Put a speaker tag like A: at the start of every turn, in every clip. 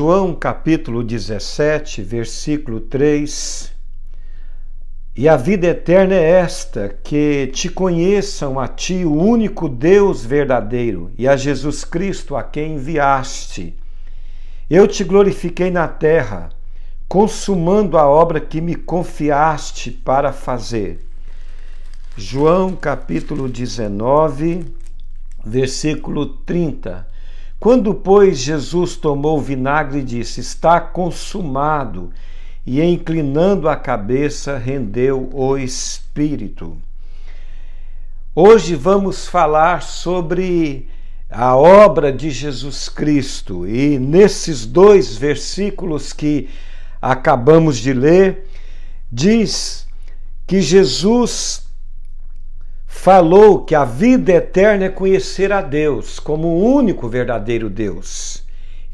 A: João capítulo 17, versículo 3. E a vida eterna é esta, que te conheçam a ti, o único Deus verdadeiro, e a Jesus Cristo a quem enviaste. Eu te glorifiquei na terra, consumando a obra que me confiaste para fazer. João capítulo 19, versículo 30. Quando, pois, Jesus tomou o vinagre e disse, está consumado, e inclinando a cabeça, rendeu o Espírito. Hoje vamos falar sobre a obra de Jesus Cristo, e nesses dois versículos que acabamos de ler, diz que Jesus falou que a vida eterna é conhecer a Deus como o único verdadeiro Deus,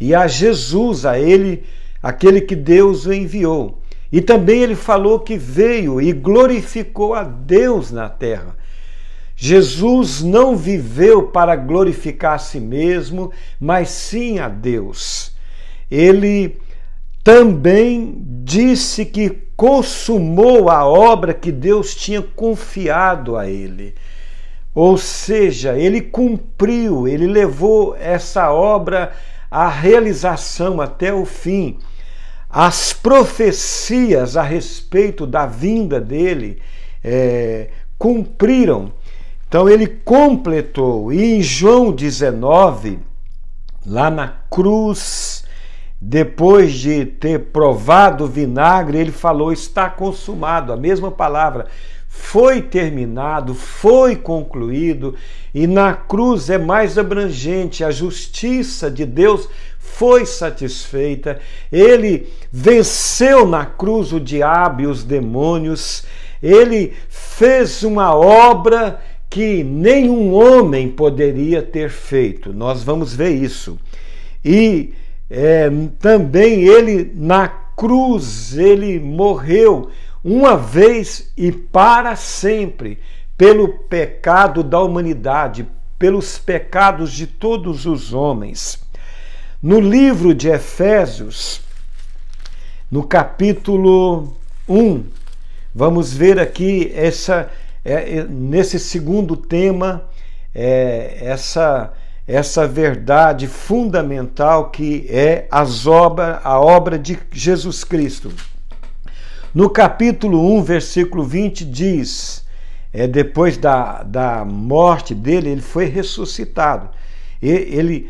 A: e a Jesus, a Ele, aquele que Deus o enviou. E também ele falou que veio e glorificou a Deus na terra. Jesus não viveu para glorificar a si mesmo, mas sim a Deus. Ele também disse que consumou a obra que Deus tinha confiado a ele. Ou seja, ele cumpriu, ele levou essa obra à realização até o fim. As profecias a respeito da vinda dele cumpriram. Então ele completou. E em João 19, lá na cruz, depois de ter provado o vinagre, ele falou, está consumado, a mesma palavra. Foi terminado, foi concluído, e na cruz é mais abrangente, a justiça de Deus foi satisfeita, ele venceu na cruz o diabo e os demônios, ele fez uma obra que nenhum homem poderia ter feito, nós vamos ver isso. E também ele na cruz, ele morreu uma vez e para sempre, pelo pecado da humanidade, pelos pecados de todos os homens. No livro de Efésios, no capítulo 1, vamos ver aqui nesse segundo tema, essa verdade fundamental que é a obra de Jesus Cristo. No capítulo 1, versículo 20, diz, depois da morte dele, ele foi ressuscitado. E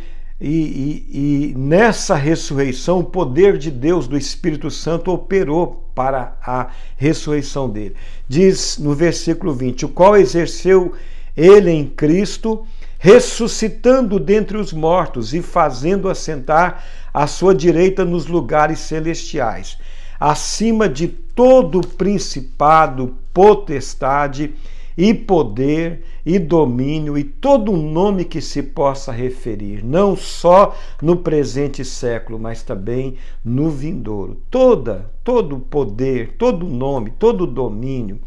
A: nessa ressurreição, o poder de Deus, do Espírito Santo, operou para a ressurreição dele. Diz no versículo 20, o qual exerceu ele em Cristo, ressuscitando dentre os mortos e fazendo assentar à sua direita nos lugares celestiais, acima de todo principado, potestade e poder e domínio e todo nome que se possa referir, não só no presente século, mas também no vindouro. Todo poder, todo nome, todo domínio,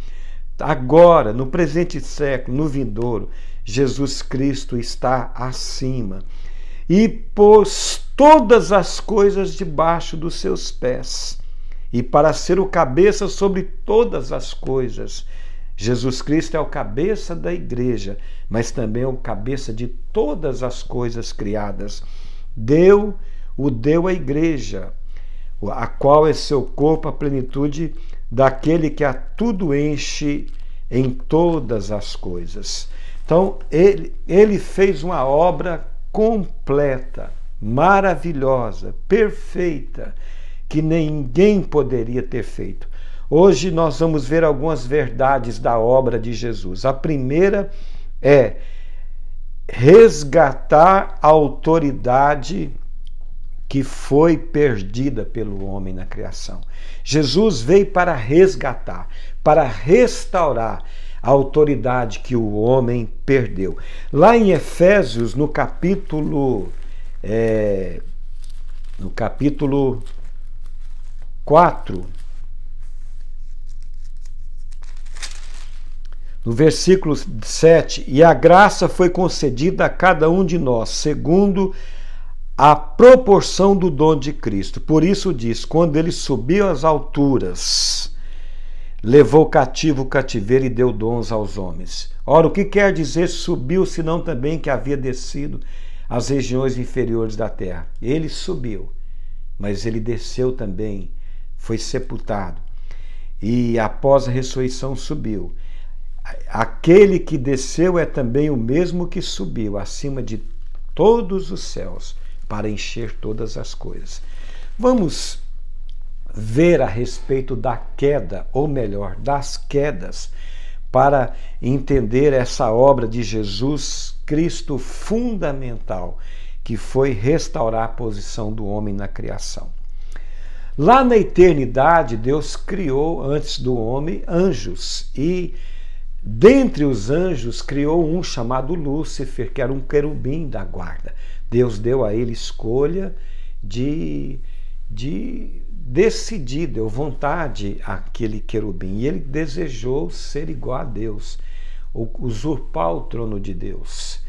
A: agora, no presente século, no vindouro, Jesus Cristo está acima e pôs todas as coisas debaixo dos seus pés. E para ser o cabeça sobre todas as coisas, Jesus Cristo é o cabeça da igreja, mas também é o cabeça de todas as coisas criadas. Deu à igreja, a qual é seu corpo, a plenitude daquele que a tudo enche em todas as coisas. Então, ele fez uma obra completa, maravilhosa, perfeita, que ninguém poderia ter feito. Hoje nós vamos ver algumas verdades da obra de Jesus. A primeira é resgatar a autoridade que foi perdida pelo homem na criação. Jesus veio para resgatar, para restaurar a autoridade que o homem perdeu. Lá em Efésios, no capítulo 4, no versículo 7, e a graça foi concedida a cada um de nós, segundo a proporção do dom de Cristo. Por isso diz, quando ele subiu às alturas, levou cativo o cativeiro e deu dons aos homens. Ora, o que quer dizer subiu, senão também que havia descido às regiões inferiores da terra? Ele subiu, mas ele desceu também, foi sepultado. E após a ressurreição subiu. Aquele que desceu é também o mesmo que subiu acima de todos os céus, para encher todas as coisas. Vamos ver a respeito da queda, ou melhor, das quedas, para entender essa obra de Jesus Cristo fundamental, que foi restaurar a posição do homem na criação. Lá na eternidade, Deus criou, antes do homem, anjos, e dentre os anjos criou um chamado Lúcifer, que era um querubim da guarda. Deus deu a ele escolha de decidir, deu vontade àquele querubim. E ele desejou ser igual a Deus, usurpar o trono de Deus.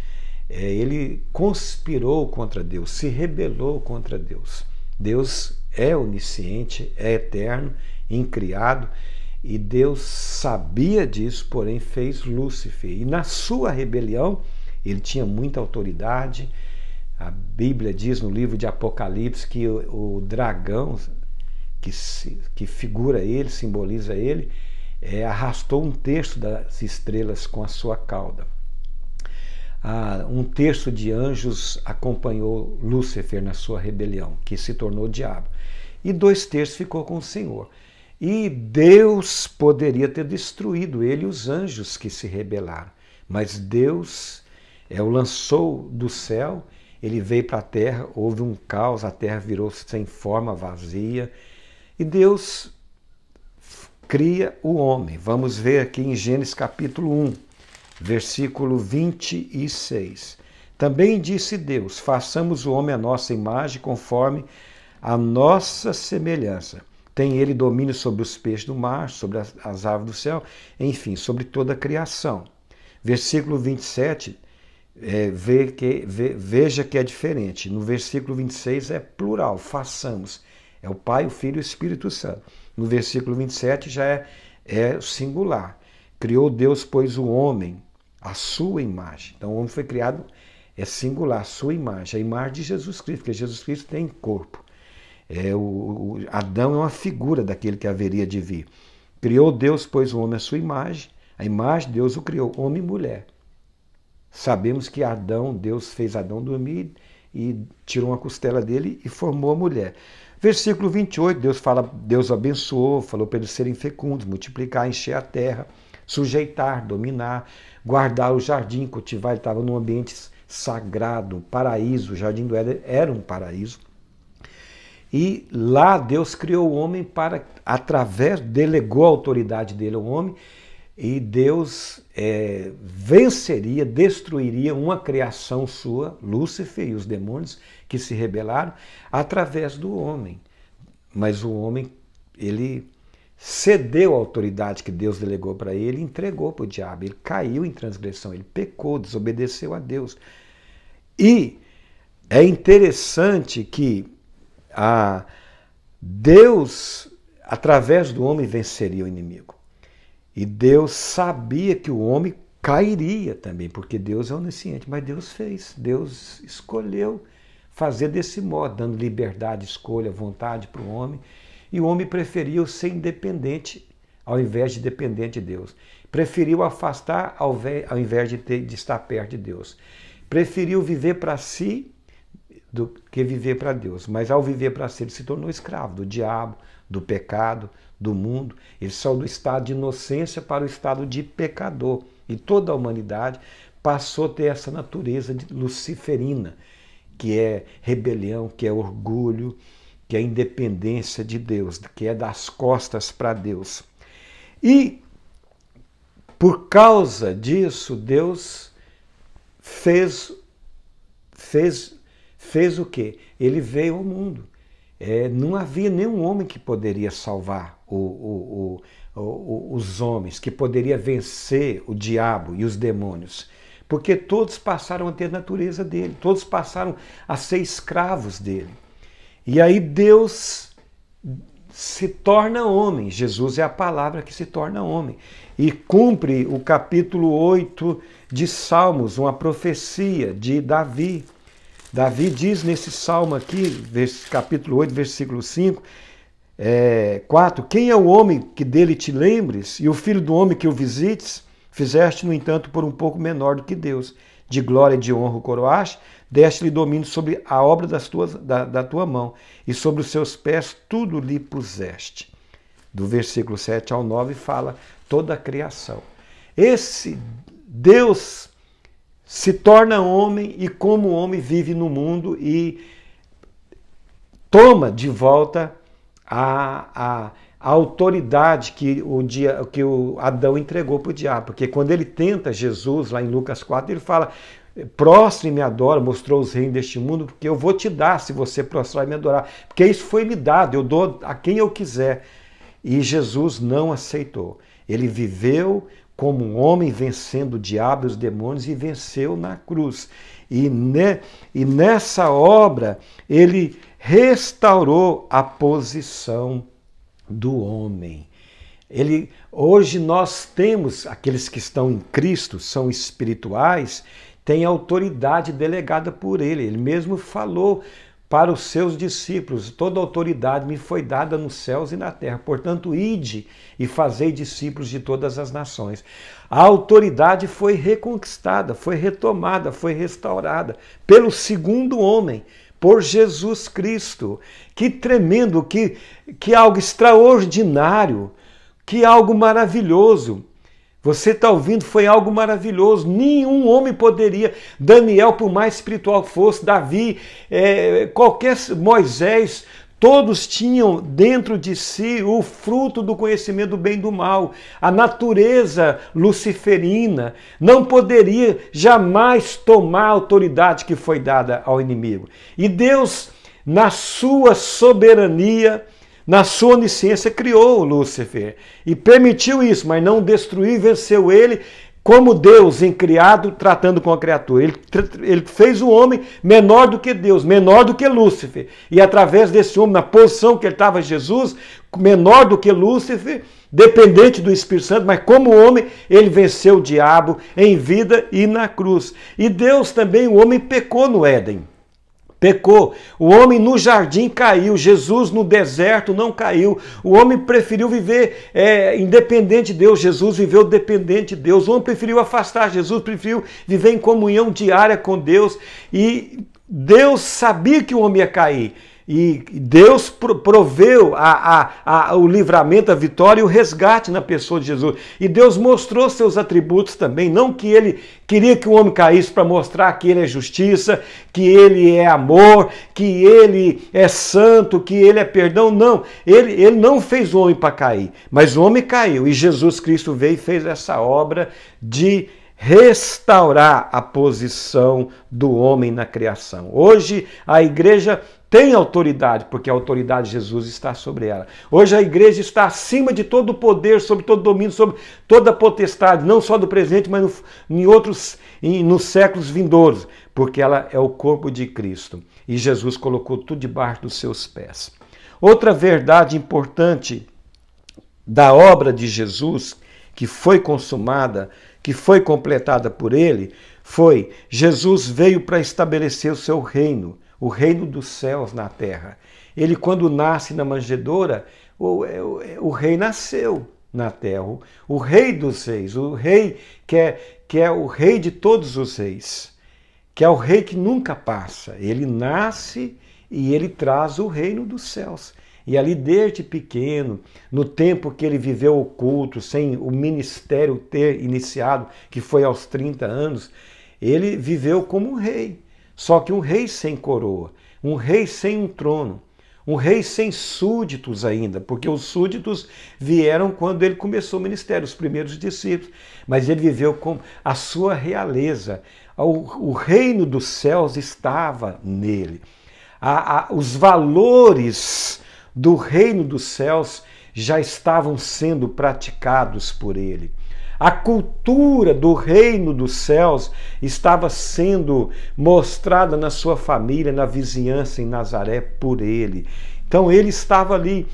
A: Ele conspirou contra Deus, se rebelou contra Deus. Deus é onisciente, é eterno, incriado, e Deus sabia disso, porém fez Lúcifer. E na sua rebelião, ele tinha muita autoridade. A Bíblia diz no livro de Apocalipse que o dragão, que figura ele, simboliza ele, arrastou um terço das estrelas com a sua cauda. Um terço de anjos acompanhou Lúcifer na sua rebelião, que se tornou diabo. E 2 terços ficou com o Senhor. E Deus poderia ter destruído ele e os anjos que se rebelaram. Mas Deus o lançou do céu, ele veio para a terra, houve um caos, a terra virou sem forma, vazia. E Deus cria o homem. Vamos ver aqui em Gênesis capítulo 1, versículo 26. Também disse Deus, façamos o homem à nossa imagem, conforme a nossa semelhança. Tem ele domínio sobre os peixes do mar, sobre as aves do céu, enfim, sobre toda a criação. Versículo 27, veja que é diferente. No versículo 26 é plural, façamos. É o Pai, o Filho e o Espírito Santo. No versículo 27 já é singular. Criou Deus, pois, o homem, a sua imagem. Então o homem foi criado, é singular, a sua imagem, a imagem de Jesus Cristo, porque Jesus Cristo tem corpo. Adão é uma figura daquele que haveria de vir. Criou Deus, pois, o homem à sua imagem, a imagem de Deus o criou, homem e mulher. Sabemos que Deus fez Adão dormir e tirou uma costela dele e formou a mulher. Versículo 28, Deus abençoou, falou para eles serem fecundos, multiplicar, encher a terra, sujeitar, dominar, guardar o jardim, cultivar. Ele estava num ambiente sagrado, um paraíso. O jardim do Éden era um paraíso. E lá Deus criou o homem delegou a autoridade dele ao homem, e Deus venceria, destruiria uma criação sua, Lúcifer e os demônios que se rebelaram, através do homem. Mas o homem, ele cedeu a autoridade que Deus delegou para ele e entregou para o diabo. Ele caiu em transgressão, ele pecou, desobedeceu a Deus. E é interessante que Deus, através do homem, venceria o inimigo. E Deus sabia que o homem cairia também, porque Deus é onisciente, mas Deus fez. Deus escolheu fazer desse modo, dando liberdade, escolha, vontade para o homem. E o homem preferiu ser independente ao invés de dependente de Deus. Preferiu afastar ao invés de estar perto de Deus. Preferiu viver para si do que viver para Deus. Mas ao viver para si, ele se tornou escravo do diabo, do pecado, do mundo. Ele saiu do estado de inocência para o estado de pecador. E toda a humanidade passou a ter essa natureza luciferina, que é rebelião, que é orgulho, que é independência de Deus, que é das costas para Deus. E por causa disso, Deus fez o quê? Ele veio ao mundo. Não havia nenhum homem que poderia salvar os homens, que poderia vencer o diabo e os demônios. porque todos passaram a ter a natureza dele, todos passaram a ser escravos dele. E aí Deus se torna homem, Jesus é a palavra que se torna homem, e cumpre o capítulo 8 de Salmos, uma profecia de Davi. Davi diz nesse salmo aqui, capítulo 8, versículo 5, 4, quem é o homem que dele te lembres, e o filho do homem que o visites? Fizeste, no entanto, por um pouco menor do que Deus. De glória e de honra o coroaste, deste-lhe domínio sobre a obra da tua mão, e sobre os seus pés tudo lhe puseste. Do versículo 7 ao 9 fala toda a criação. Esse Deus se torna homem e como homem vive no mundo e toma de volta a autoridade que o Adão entregou para o diabo. Porque quando ele tenta Jesus, lá em Lucas 4, ele fala, prostre e me adora, mostrou os reinos deste mundo, porque eu vou te dar se você prostrar e me adorar. Porque isso foi me dado, eu dou a quem eu quiser. E Jesus não aceitou. Ele viveu como um homem vencendo o diabo e os demônios e venceu na cruz. E nessa obra ele restaurou a posição do homem. Hoje nós temos, aqueles que estão em Cristo, são espirituais, têm autoridade delegada por ele. Ele mesmo falou para os seus discípulos, toda autoridade me foi dada nos céus e na terra, portanto, ide e fazei discípulos de todas as nações. A autoridade foi reconquistada, foi retomada, foi restaurada pelo segundo homem, por Jesus Cristo. Que tremendo, que algo extraordinário, que algo maravilhoso. Você está ouvindo, foi algo maravilhoso. Nenhum homem poderia, Daniel, por mais espiritual que fosse, Davi, Moisés, todos tinham dentro de si o fruto do conhecimento do bem e do mal. A natureza luciferina não poderia jamais tomar a autoridade que foi dada ao inimigo. E Deus, na sua soberania, na sua onisciência, criou o Lúcifer e permitiu isso, mas não destruiu e venceu ele como Deus em criado, tratando com a criatura. Ele fez o homem menor do que Deus, menor do que Lúcifer. E através desse homem, na posição que ele estava, Jesus, menor do que Lúcifer, dependente do Espírito Santo, mas como homem, ele venceu o diabo em vida e na cruz. E Deus também, o homem pecou no Éden. Pecou. O homem no jardim caiu. Jesus no deserto não caiu. O homem preferiu viver independente de Deus. Jesus viveu dependente de Deus. O homem preferiu afastar. Jesus preferiu viver em comunhão diária com Deus. E Deus sabia que o homem ia cair. E Deus proveu o livramento, a vitória e o resgate na pessoa de Jesus. E Deus mostrou seus atributos também. Não que ele queria que o homem caísse para mostrar que ele é justiça, que ele é amor, que ele é santo, que ele é perdão. Não, ele não fez o homem para cair, mas o homem caiu. E Jesus Cristo veio e fez essa obra de restaurar a posição do homem na criação. Hoje a igreja tem autoridade, porque a autoridade de Jesus está sobre ela. Hoje a igreja está acima de todo o poder, sobre todo o domínio, sobre toda a potestade, não só do presente, mas nos séculos vindouros, porque ela é o corpo de Cristo. E Jesus colocou tudo debaixo dos seus pés. Outra verdade importante da obra de Jesus, que foi consumada, que foi completada por ele, foi Jesus veio para estabelecer o seu reino, o reino dos céus na terra. Ele, quando nasce na manjedoura, o rei nasceu na terra, o rei dos reis, o rei que é o rei de todos os reis, que é o rei que nunca passa. Ele nasce e ele traz o reino dos céus. E ali desde pequeno, no tempo que ele viveu oculto, sem o ministério ter iniciado, que foi aos 30 anos, ele viveu como um rei. Só que um rei sem coroa, um rei sem um trono, um rei sem súditos ainda, porque os súditos vieram quando ele começou o ministério, os primeiros discípulos. Mas ele viveu com a sua realeza. O reino dos céus estava nele. Os valores do reino dos céus já estavam sendo praticados por ele. A cultura do reino dos céus estava sendo mostrada na sua família, na vizinhança em Nazaré por ele. Então ele estava ali.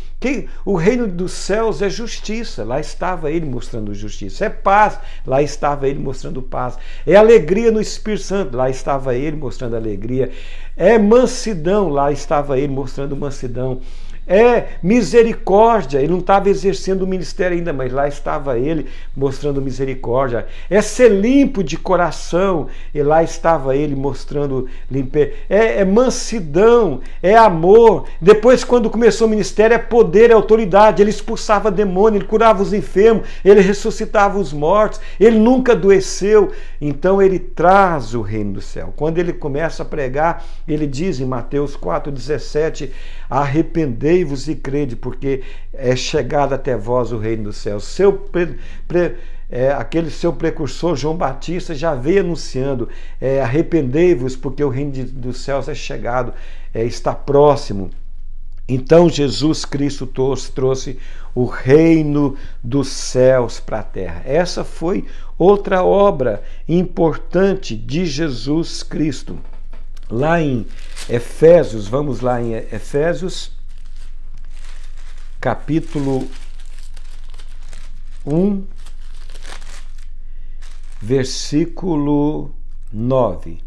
A: O reino dos céus é justiça, lá estava ele mostrando justiça. É paz, lá estava ele mostrando paz. É alegria no Espírito Santo, lá estava ele mostrando alegria. É mansidão, lá estava ele mostrando mansidão. É misericórdia, ele não estava exercendo o ministério ainda, mas lá estava ele mostrando misericórdia. É ser limpo de coração, e lá estava ele mostrando limpeza. É mansidão, é amor. Depois, quando começou o ministério, é poder, é autoridade. Ele expulsava demônio, ele curava os enfermos, ele ressuscitava os mortos, ele nunca adoeceu. Então ele traz o reino do céu. Quando ele começa a pregar, ele diz em Mateus 4,17, arrependei-vos e crede, porque é chegado até vós o reino dos céus. Aquele seu precursor, João Batista, já veio anunciando, arrependei-vos, porque o reino dos céus é chegado, está próximo. Então Jesus Cristo trouxe o reino dos céus para a terra. Essa foi outra obra importante de Jesus Cristo. Lá em Efésios, vamos lá em Efésios, capítulo 1, versículo 9.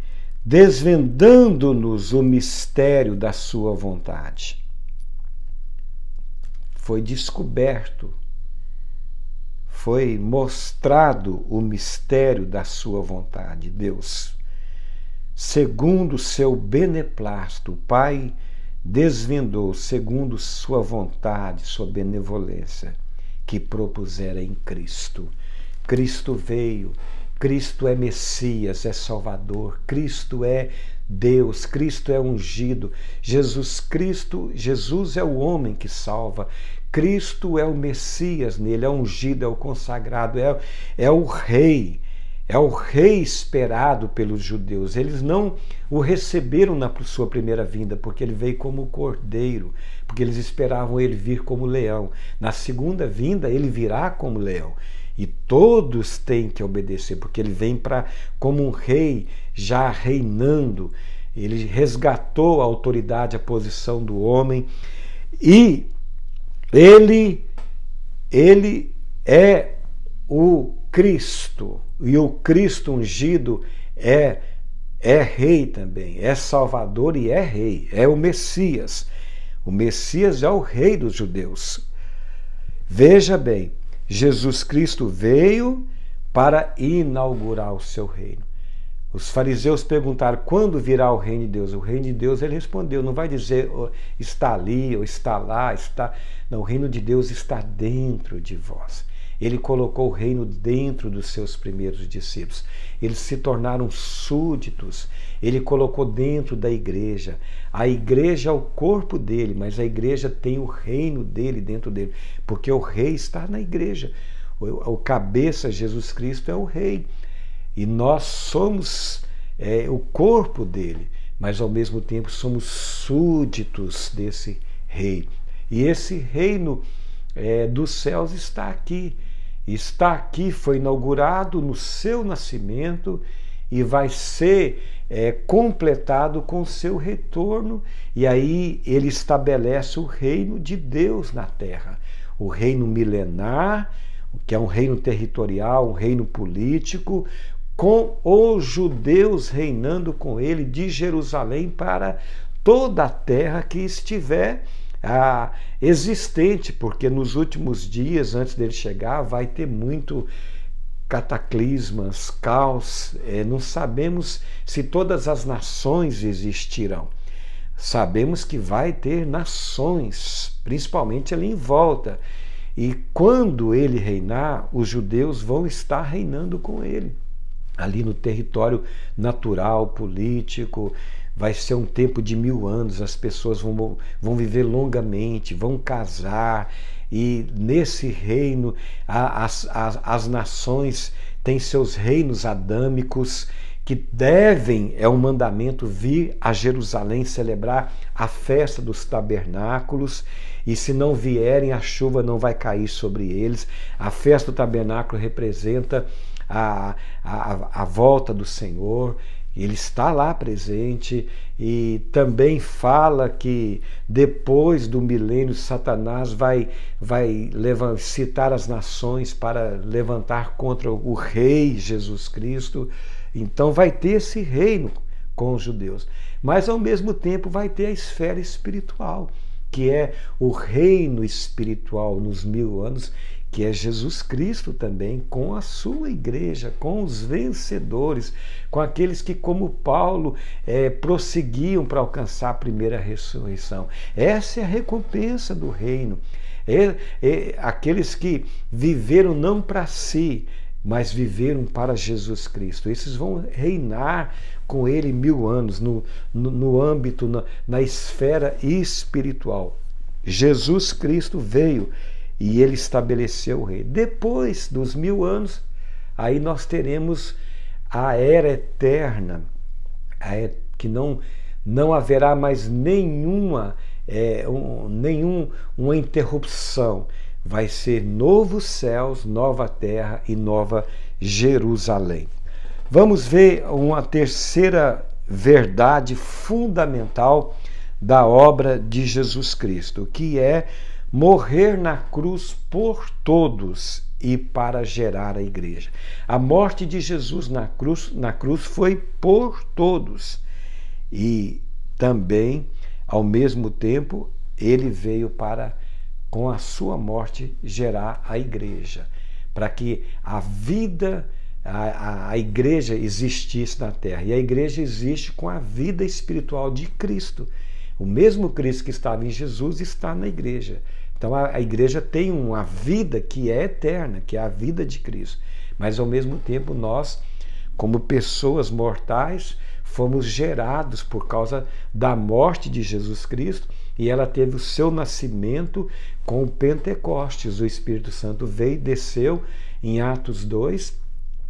A: Desvendando-nos o mistério da sua vontade. Foi descoberto, foi mostrado o mistério da sua vontade, Deus. Segundo o seu beneplácito, o Pai desvendou, segundo sua vontade, sua benevolência, que propusera em Cristo. Cristo veio, Cristo é Messias, é Salvador, Cristo é Deus, Cristo é ungido, Jesus é o homem que salva, Cristo é o Messias nele, é ungido, é o consagrado, é o Rei. É o rei esperado pelos judeus. Eles não o receberam na sua primeira vinda, porque ele veio como cordeiro, porque eles esperavam ele vir como leão. Na segunda vinda, ele virá como leão. E todos têm que obedecer, porque ele vem como um rei já reinando. Ele resgatou a autoridade, a posição do homem. E ele é o Cristo. E o Cristo ungido é rei também, é Salvador e é rei, é o Messias. O Messias é o rei dos judeus. Veja bem, Jesus Cristo veio para inaugurar o seu reino. Os fariseus perguntaram, quando virá o reino de Deus? O reino de Deus, ele respondeu, não vai dizer está ali ou está lá, está... Não, o reino de Deus está dentro de vós. Ele colocou o reino dentro dos seus primeiros discípulos. Eles se tornaram súditos. Ele colocou dentro da igreja. A igreja é o corpo dele, mas a igreja tem o reino dele dentro dele, porque o rei está na igreja. O cabeça, Jesus Cristo, é o rei. E nós somos o corpo dele, mas ao mesmo tempo somos súditos desse rei. E esse reino dos céus está aqui. Está aqui, foi inaugurado no seu nascimento e vai ser completado com o seu retorno. E aí ele estabelece o reino de Deus na terra. O reino milenar, que é um reino territorial, um reino político, com os judeus reinando com ele de Jerusalém para toda a terra que estiver existente, porque nos últimos dias, antes dele chegar, vai ter muito cataclismas, caos. Não sabemos se todas as nações existirão. Sabemos que vai ter nações, principalmente ali em volta. E quando ele reinar, os judeus vão estar reinando com ele. Ali no território natural, político. Vai ser um tempo de 1000 anos, as pessoas vão viver longamente, vão casar, e nesse reino as nações têm seus reinos adâmicos, que devem, é um mandamento, vir a Jerusalém celebrar a festa dos tabernáculos, e se não vierem, a chuva não vai cair sobre eles. A festa do tabernáculo representa a volta do Senhor. Ele está lá presente, e também fala que depois do milênio Satanás vai citar as nações para levantar contra o rei Jesus Cristo. Então vai ter esse reino com os judeus, mas ao mesmo tempo vai ter a esfera espiritual, que é o reino espiritual nos 1000 anos, que é Jesus Cristo também, com a sua igreja, com os vencedores, com aqueles que, como Paulo, prosseguiam para alcançar a primeira ressurreição. Essa é a recompensa do reino. Aqueles que viveram não para si, mas viveram para Jesus Cristo. Esses vão reinar com ele 1000 anos, no âmbito, na esfera espiritual. Jesus Cristo veio e ele estabeleceu o reino. Depois dos 1000 anos, aí nós teremos a era eterna, que não haverá mais nenhuma interrupção. Vai ser novos céus, nova terra e nova Jerusalém. Vamos ver uma terceira verdade fundamental da obra de Jesus Cristo, que é morrer na cruz por todos e para gerar a igreja. A morte de Jesus na cruz foi por todos, e também, ao mesmo tempo, ele veio para, com a sua morte, gerar a igreja, para que a vida, a igreja existisse na terra. E a igreja existe com a vida espiritual de Cristo. O mesmo Cristo que estava em Jesus está na igreja. Então a igreja tem uma vida que é eterna, que é a vida de Cristo. Mas ao mesmo tempo nós, como pessoas mortais, fomos gerados por causa da morte de Jesus Cristo, e ela teve o seu nascimento com o Pentecostes. O Espírito Santo veio e desceu em Atos 2,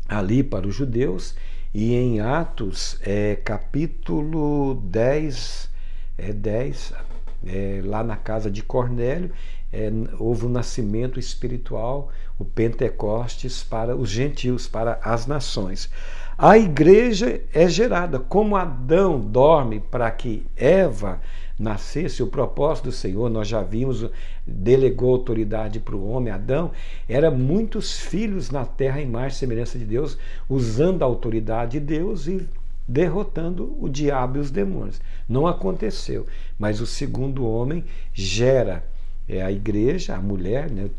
A: ali para os judeus, e em Atos capítulo 10, lá na casa de Cornélio, houve um nascimento espiritual, o Pentecostes, para os gentios, para as nações. A igreja é gerada. Como Adão dorme para que Eva nascesse, o propósito do Senhor, nós já vimos, delegou autoridade para o homem. Adão era muitos filhos na terra, em imagem e semelhança de Deus, usando a autoridade de Deus e derrotando o diabo e os demônios. Não aconteceu, mas o segundo homem gera a igreja, a mulher, né,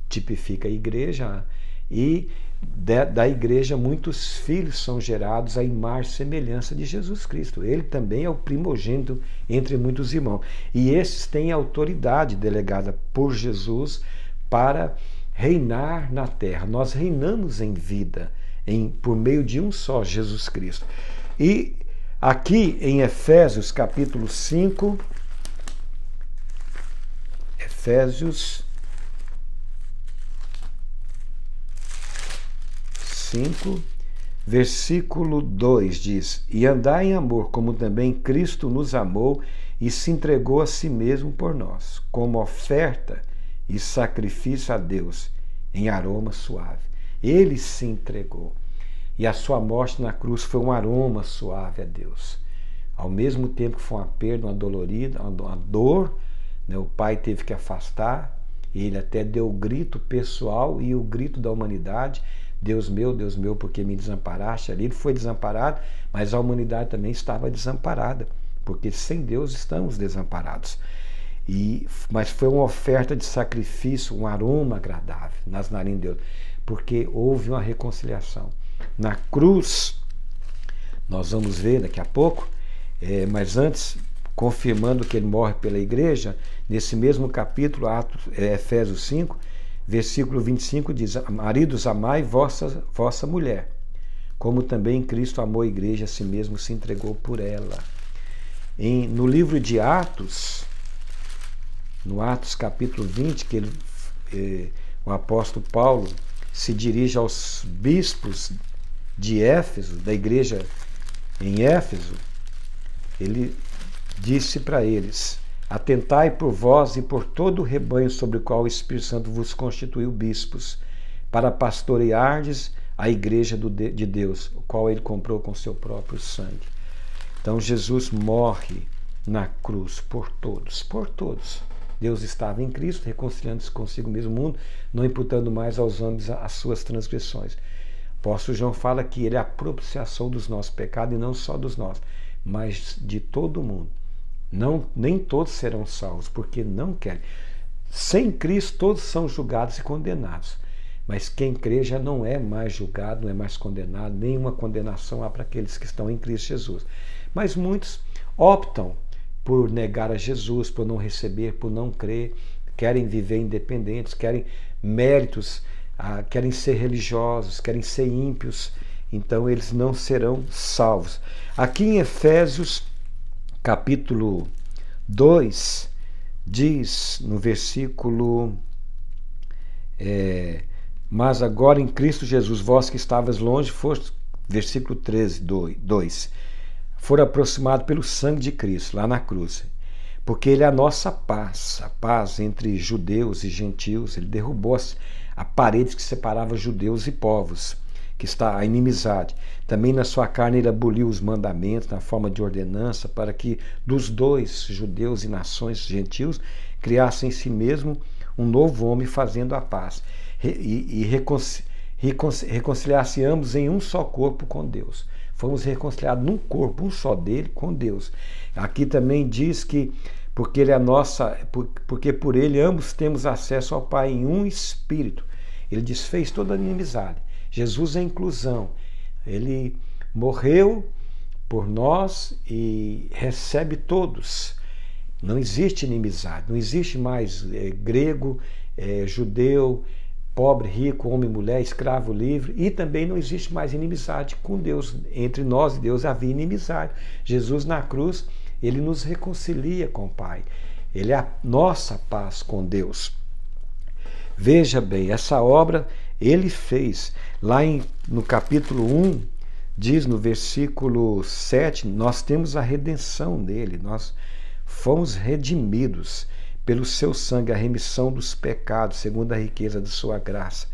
A: tipifica a igreja, e da igreja muitos filhos são gerados à imagem e semelhança de Jesus Cristo. Ele também é o primogênito entre muitos irmãos, e esses têm autoridade delegada por Jesus para reinar na terra. Nós reinamos em vida por meio de um só, Jesus Cristo. E aqui em Efésios capítulo 5, Efésios 5, versículo 2 diz: E andai em amor, como também Cristo nos amou e se entregou a si mesmo por nós, como oferta e sacrifício a Deus, em aroma suave. Ele se entregou, e a sua morte na cruz foi um aroma suave a Deus. Ao mesmo tempo que foi uma perda, uma dolorida, uma dor, né? O Pai teve que afastar, e ele até deu o grito pessoal e o grito da humanidade: Deus meu, por que me desamparaste? Ali ele foi desamparado, mas a humanidade também estava desamparada, porque sem Deus estamos desamparados. Mas foi uma oferta de sacrifício, um aroma agradável nas narinas de Deus, porque houve uma reconciliação. Na cruz, nós vamos ver daqui a pouco, mas antes, confirmando que ele morre pela igreja, nesse mesmo capítulo, Efésios 5, versículo 25 diz: Maridos, amai vossa mulher, como também Cristo amou a igreja, a si mesmo se entregou por ela. No livro de Atos, no Atos capítulo 20, que o apóstolo Paulo se dirige aos bispos de Éfeso, da igreja em Éfeso, ele disse para eles: atentai por vós e por todo o rebanho sobre o qual o Espírito Santo vos constituiu bispos, para pastoreardes a igreja de Deus, o qual ele comprou com seu próprio sangue. Então Jesus morre na cruz por todos, por todos. Deus estava em Cristo, reconciliando-se consigo mesmo o mundo, não imputando mais aos homens as suas transgressões. O apóstolo João fala que ele é a propiciação dos nossos pecados, e não só dos nossos, mas de todo o mundo. Nem todos serão salvos, porque não querem. Sem Cristo todos são julgados e condenados. Mas quem crê já não é mais julgado, não é mais condenado, nenhuma condenação há para aqueles que estão em Cristo Jesus. Mas muitos optam por negar a Jesus, por não receber, por não crer, querem viver independentes, querem méritos, querem ser religiosos, querem ser ímpios, então eles não serão salvos. Aqui em Efésios, capítulo 2, diz no versículo... mas agora em Cristo Jesus, vós que estavas longe, foste, versículo 13, 2, foram aproximados pelo sangue de Cristo, lá na cruz, porque ele é a nossa paz, a paz entre judeus e gentios. Ele derrubou a parede que separava judeus e povos, que está a inimizade. Também na sua carne ele aboliu os mandamentos na forma de ordenança, para que dos dois, judeus e nações gentios, criassem em si mesmo um novo homem, fazendo a paz, e reconciliasse ambos em um só corpo com Deus. Fomos reconciliados num corpo, um só dele, com Deus. Aqui também diz que porque ele é porque por ele ambos temos acesso ao Pai em um espírito. Ele desfez toda a inimizade. Jesus é a inclusão. Ele morreu por nós e recebe todos. Não existe inimizade, não existe mais grego, judeu, pobre, rico, homem, mulher, escravo, livre, e também não existe mais inimizade com Deus. Entre nós e Deus havia inimizade. Jesus na cruz, ele nos reconcilia com o Pai. Ele é a nossa paz com Deus. Veja bem, essa obra ele fez. Lá no capítulo 1, diz no versículo 7, nós temos a redenção nele, nós fomos redimidos pelo seu sangue, a remissão dos pecados, segundo a riqueza de sua graça,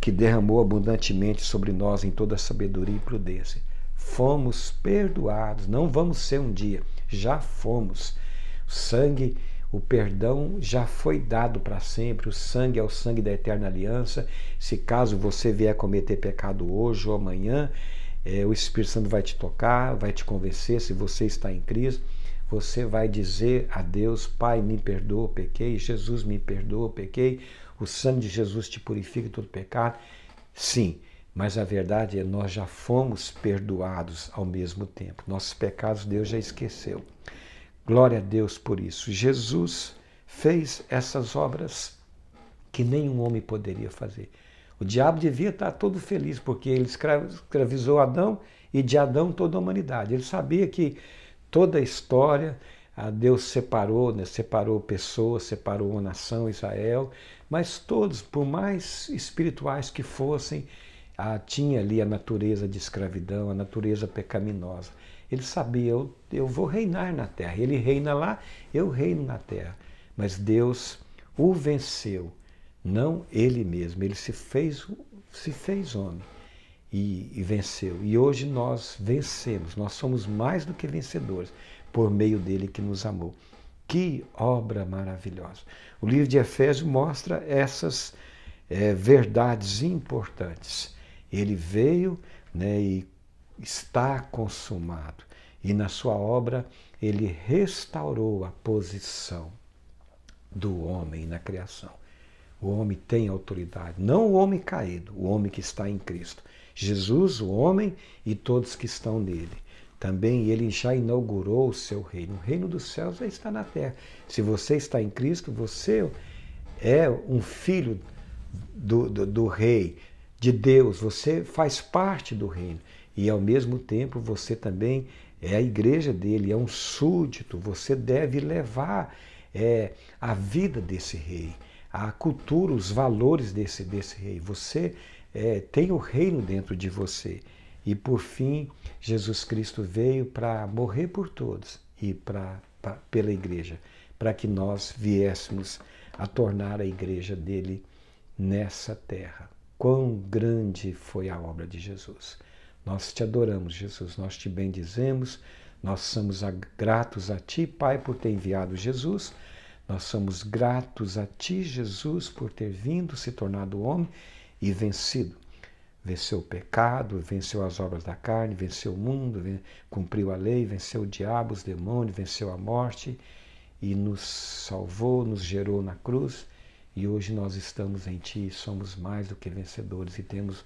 A: que derramou abundantemente sobre nós em toda sabedoria e prudência. Fomos perdoados, não vamos ser um dia, já fomos. O sangue, o perdão já foi dado para sempre. O sangue é o sangue da eterna aliança. Se caso você vier cometer pecado hoje ou amanhã, o Espírito Santo vai te tocar, vai te convencer. Se você está em Cristo, você vai dizer a Deus: Pai, me perdoa, pequei. Jesus, me perdoa, pequei. O sangue de Jesus te purifica de todo pecado. Sim, mas a verdade é que nós já fomos perdoados ao mesmo tempo. Nossos pecados Deus já esqueceu. Glória a Deus por isso. Jesus fez essas obras que nenhum homem poderia fazer. O diabo devia estar todo feliz, porque ele escravizou Adão e de Adão toda a humanidade. Ele sabia que toda a história, Deus separou, separou pessoas, separou uma nação, Israel, mas todos, por mais espirituais que fossem, tinha ali a natureza de escravidão, a natureza pecaminosa. Ele sabia, eu vou reinar na terra. Ele reina lá, eu reino na terra. Mas Deus o venceu, não ele mesmo. Ele se fez homem e venceu. E hoje nós vencemos, nós somos mais do que vencedores por meio dele que nos amou. Que obra maravilhosa! O livro de Efésios mostra essas verdades importantes. Ele veio, e está consumado. E na sua obra ele restaurou a posição do homem na criação. O homem tem autoridade, não o homem caído, o homem que está em Cristo. Jesus, o homem e todos que estão nele. Também ele já inaugurou o seu reino. O reino dos céus já está na terra. Se você está em Cristo, você é um filho do rei, de Deus. Você faz parte do reino. E ao mesmo tempo você também é a igreja dele, é um súdito. Você deve levar a vida desse rei, a cultura, os valores desse rei. Você tem o reino dentro de você. E por fim, Jesus Cristo veio para morrer por todos e pela igreja, para que nós viéssemos a tornar a igreja dele nessa terra. Quão grande foi a obra de Jesus. Nós te adoramos, Jesus, nós te bendizemos, nós somos gratos a ti, Pai, por ter enviado Jesus. Nós somos gratos a ti, Jesus, por ter vindo, se tornado homem e vencido. Venceu o pecado, venceu as obras da carne, venceu o mundo, cumpriu a lei, venceu o diabo, os demônios, venceu a morte e nos salvou, nos gerou na cruz. E hoje nós estamos em ti e somos mais do que vencedores e temos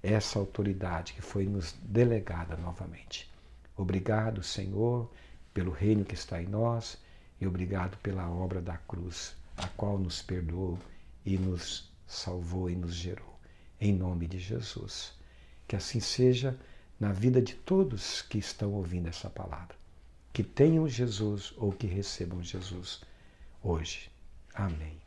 A: essa autoridade que foi nos delegada novamente. Obrigado, Senhor, pelo reino que está em nós e obrigado pela obra da cruz, a qual nos perdoou e nos salvou e nos gerou. Em nome de Jesus. Que assim seja na vida de todos que estão ouvindo essa palavra. Que tenham Jesus ou que recebam Jesus hoje. Amém.